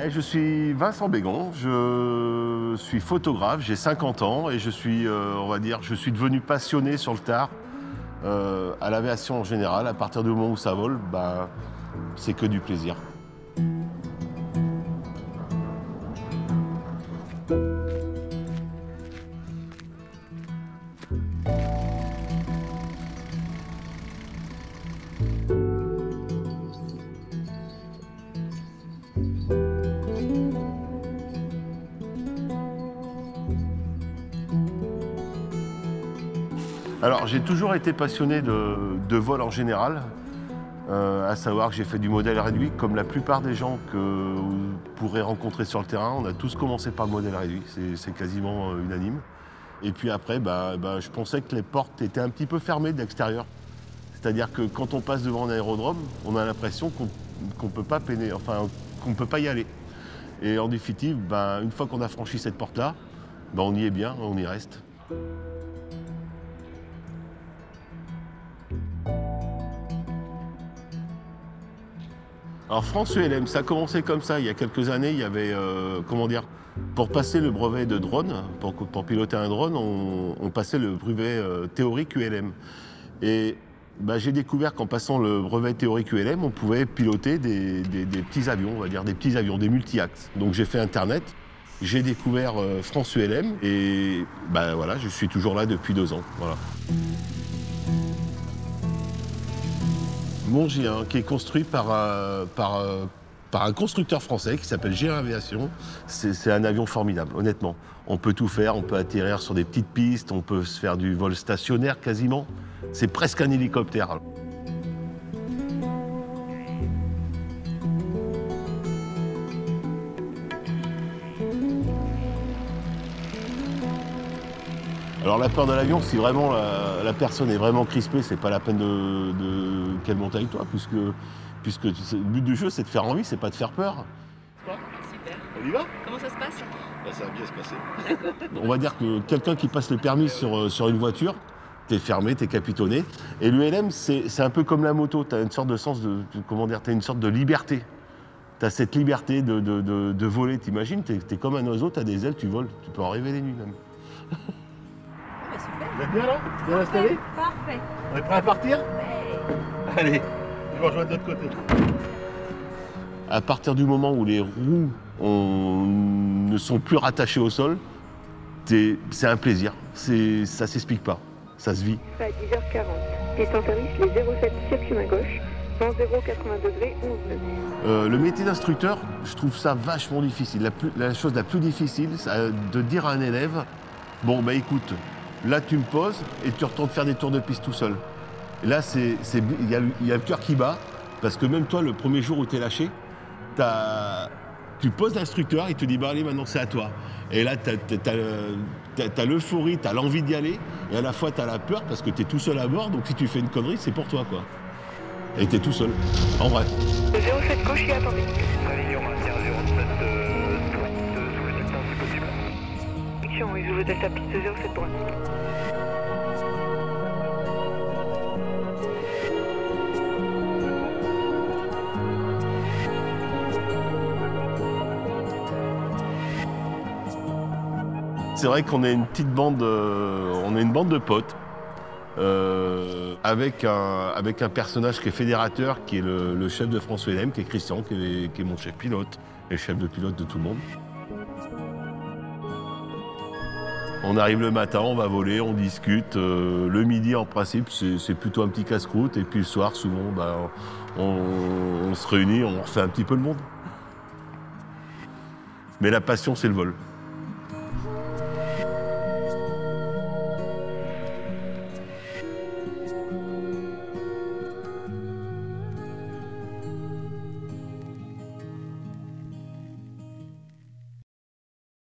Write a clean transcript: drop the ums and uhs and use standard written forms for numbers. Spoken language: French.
Je suis Vincent Bégon, je suis photographe, j'ai 50 ans et je suis, on va dire, je suis devenu passionné sur le tard à l'aviation en général. À partir du moment où ça vole, c'est que du plaisir. Alors, j'ai toujours été passionné de vol en général, à savoir que j'ai fait du modèle réduit, comme la plupart des gens que vous pourrez rencontrer sur le terrain. On a tous commencé par le modèle réduit, c'est quasiment unanime. Et puis après, je pensais que les portes étaient un petit peu fermées de l'extérieur. C'est-à-dire que quand on passe devant un aérodrome, on a l'impression qu'on peut pas peiner, enfin, qu'on peut pas y aller. Et en définitive, une fois qu'on a franchi cette porte-là, on y est bien, on y reste. Alors France ULM, ça a commencé comme ça. Il y a quelques années, il y avait, pour passer le brevet de drone, pour piloter un drone, on passait le brevet théorique ULM. Et j'ai découvert qu'en passant le brevet théorique ULM, on pouvait piloter des petits avions, on va dire des petits avions, des multi-axes. Donc j'ai fait Internet, j'ai découvert France ULM et voilà, je suis toujours là depuis 2 ans. Voilà. Mon G1, qui est construit par un constructeur français qui s'appelle G1 Aviation, c'est un avion formidable, honnêtement. On peut tout faire, on peut atterrir sur des petites pistes, on peut se faire du vol stationnaire quasiment. C'est presque un hélicoptère. Alors la peur de l'avion, si vraiment la personne est vraiment crispée, c'est pas la peine qu'elle monte avec toi, puisque le but du jeu, c'est de faire envie, c'est pas de faire peur. Super. On y va? Comment ça se passe? Ça va bien se passer. On va dire que quelqu'un qui passe le permis sur une voiture, t'es fermé, t'es capitonné. Et l'ULM, c'est un peu comme la moto, t'as une sorte de sens t'as une sorte de liberté. T'as cette liberté de voler, t'imagines, t'es comme un oiseau, t'as des ailes, tu voles, tu peux en rêver les nuits même. Super. Vous êtes bien là? Bien installé? Parfait. On est prêt à partir? Ouais. Allez, je vous rejoins de l'autre côté. À partir du moment où les roues ne sont plus rattachées au sol, c'est un plaisir. Ça s'explique pas, ça se vit. À 10h40. Piste en service, les 07 circuit main gauche, 100 80 degrés, 11 degrés. Le métier d'instructeur, je trouve ça vachement difficile. La chose la plus difficile, c'est de dire à un élève, bon écoute, là tu me poses et tu retournes faire des tours de piste tout seul. Et là, il y a le cœur qui bat, parce que même toi, le premier jour où tu es lâché, tu poses l'instructeur, il te dit allez, maintenant c'est à toi. Et là, t'as l'euphorie, t'as l'envie d'y aller, et à la fois t'as la peur parce que t'es tout seul à bord, donc si tu fais une connerie, c'est pour toi, quoi. Et t'es tout seul, en vrai. 07 gauche et attendez. Allez, on maintient 07 droite, sous le distance si possible. Action, oui, je vous delta piste 07 droite. C'est vrai qu'on est une petite bande, on est une bande de potes, avec un personnage qui est fédérateur, qui est le chef de France ULM, qui est Christian, qui est mon chef pilote, et chef de pilote de tout le monde. On arrive le matin, on va voler, on discute. Le midi, en principe, c'est plutôt un petit casse-croûte, et puis le soir, souvent, on se réunit, on refait un petit peu le monde. Mais la passion, c'est le vol.